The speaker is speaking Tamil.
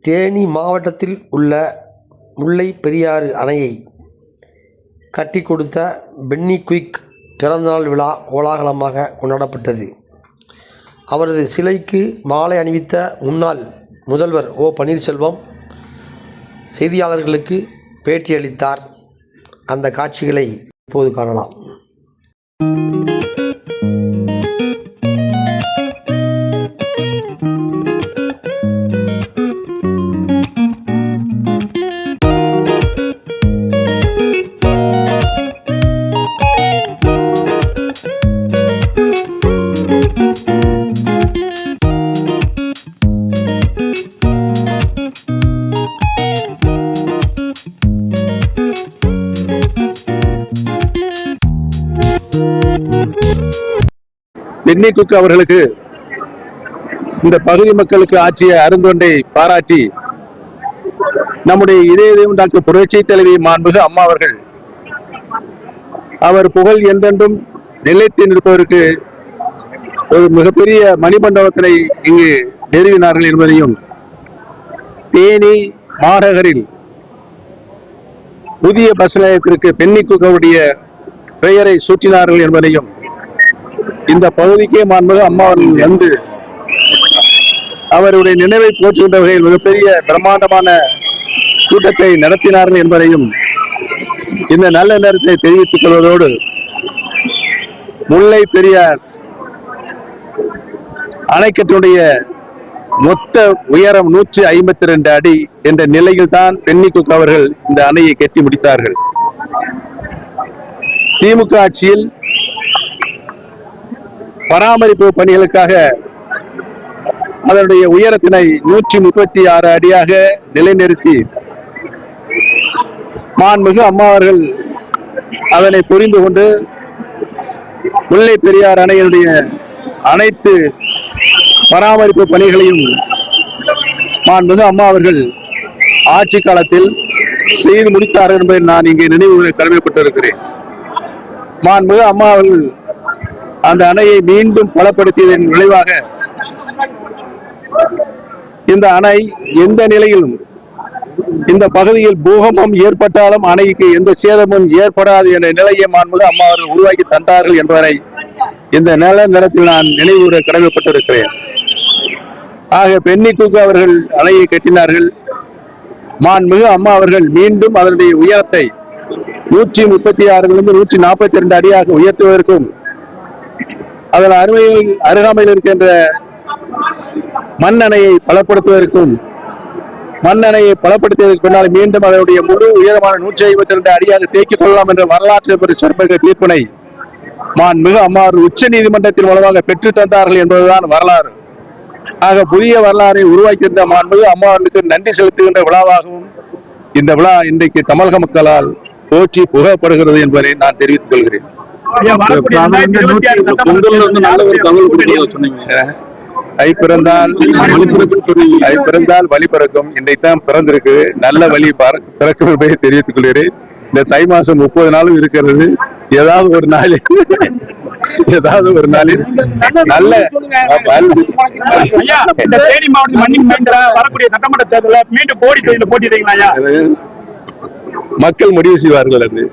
தேனி மாவட்டத்தில் உள்ள முல்லை பெரியாறு அணையை கட்டி கொடுத்த பென்னி குயிக் பிறந்தநாள் விழா கோலாகலமாக கொண்டாடப்பட்டது. அவரது சிலைக்கு மாலை அணிவித்த முன்னாள் முதல்வர் ஓ. பன்னீர்செல்வம் செய்தியாளர்களுக்கு பேட்டியளித்தார். அந்த காட்சிகளை இப்போது காணலாம். பென்னி குயிக் அவர்களுக்கு இந்த பகுதி மக்களுக்கு ஆற்றிய அருந்தொண்டை பாராட்டி நம்முடைய இதயம் டாக்டர் புரட்சி தலைவி மாண்புமிகு அம்மா அவர்கள் அவர் புகழ் என்றென்றும் நிலைத்து நிற்பதற்கு ஒரு மிகப்பெரிய மணிமண்டபத்தினை இங்கு நிறுவினார்கள் என்பதையும், தேனி மாநகரில் புதிய பஸ் நிலையத்திற்கு பென்னி குயிக் அவருடைய பெயரை சூட்டினார்கள் என்பதையும், இந்த பகுதிக்கே மாண்புமிகு அம்மா அவர்கள் வந்து அவருடைய நினைவை போற்றுகின்ற வகையில் மிகப்பெரிய பிரம்மாண்டமான கூட்டத்தை நடத்தினார்கள் என்பதையும் இந்த நல்ல நேரத்தை தெரிவித்துக் கொள்வதோடு, முல்லை பெரியார் அணைக்கட்டுடைய மொத்த உயரம் 152 அடி என்ற நிலையில் தான் பென்னி குயிக் அவர்கள் இந்த அணையை கட்டி முடித்தார்கள். திமுக ஆட்சியில் பராமரிப்பு பணிகளுக்காக அதனுடைய உயரத்தினை 136 அடியாக நிலைநிறுத்தி மாண்புமிகு அம்மா அவர்கள் அதனை புரிந்து கொண்டு முல்லை பெரியார் அணையினுடைய அனைத்து பராமரிப்பு பணிகளையும் மாண்புமிகு அம்மா அவர்கள் ஆட்சி காலத்தில் செய்து முடித்தார்கள் என்பதை நான் இங்கே நினைவு கடமைப்பட்டிருக்கிறேன். மாண்புமிகு அம்மா அவர்கள் அந்த அணையை மீண்டும் பலப்படுத்தியதன் விளைவாக இந்த அணை எந்த நிலையிலும் இந்த பகுதியில் பூகம்பம் ஏற்பட்டாலும் அணைக்கு எந்த சேதமும் ஏற்படாது என்ற நிலையை மாண்புமிகு அம்மா அவர்கள் உருவாக்கி தந்தார்கள் என்பதனை இந்த நல்ல நேரத்தில் நான் நினைவுற கடமைப்பட்டிருக்கிறேன். ஆக பென்னி குயிக் அவர்கள் அணையை கட்டினார்கள். மாண்புமிகு அம்மா அவர்கள் மீண்டும் அதனுடைய உயரத்தை 136 142 அடியாக உயர்த்துவதற்கும், அதில் அருகாமையில் இருக்கின்ற மண்ணணையை பலப்படுத்துவதற்கும், மண்ணணையை பலப்படுத்தியதற்கு பின்னால் மீண்டும் அதனுடைய முழு உயரமான 152 அடியாக தேக்கிக் கொள்ளலாம் என்ற வரலாற்று சிறப்புமிக்க தீர்ப்பினை மாண்புமிகு அம்மா உச்ச நீதிமன்றத்தின் மூலமாக பெற்று தந்தார்கள் என்பதுதான் வரலாறு. ஆக புதிய வரலாறை உருவாக்கியிருந்த மாண்புமிகு அம்மா அவர்களுக்கு நன்றி செலுத்துகின்ற விழாவாகவும் இந்த விழா இன்றைக்கு தமிழக மக்களால் போற்றி புகழப்படுகிறது என்பதை நான் தெரிவித்துக் கொள்கிறேன். ஐ பிறந்தால் வழி பிறக்கும். இன்றைக்குதான் பிறந்திருக்கு. நல்ல வழி பிறக்கும் என்பதை தெரிவித்துக் கொள்கிறேன். இந்த தை மாசம் 30 நாளும் இருக்கிறது. ஏதாவது ஒரு நாளில் நல்ல வரக்கூடிய சட்டமன்ற தேர்தலில் மீண்டும் போட்டியிடுறீங்களா? மக்கள் முடிவு செய்வார்கள். அது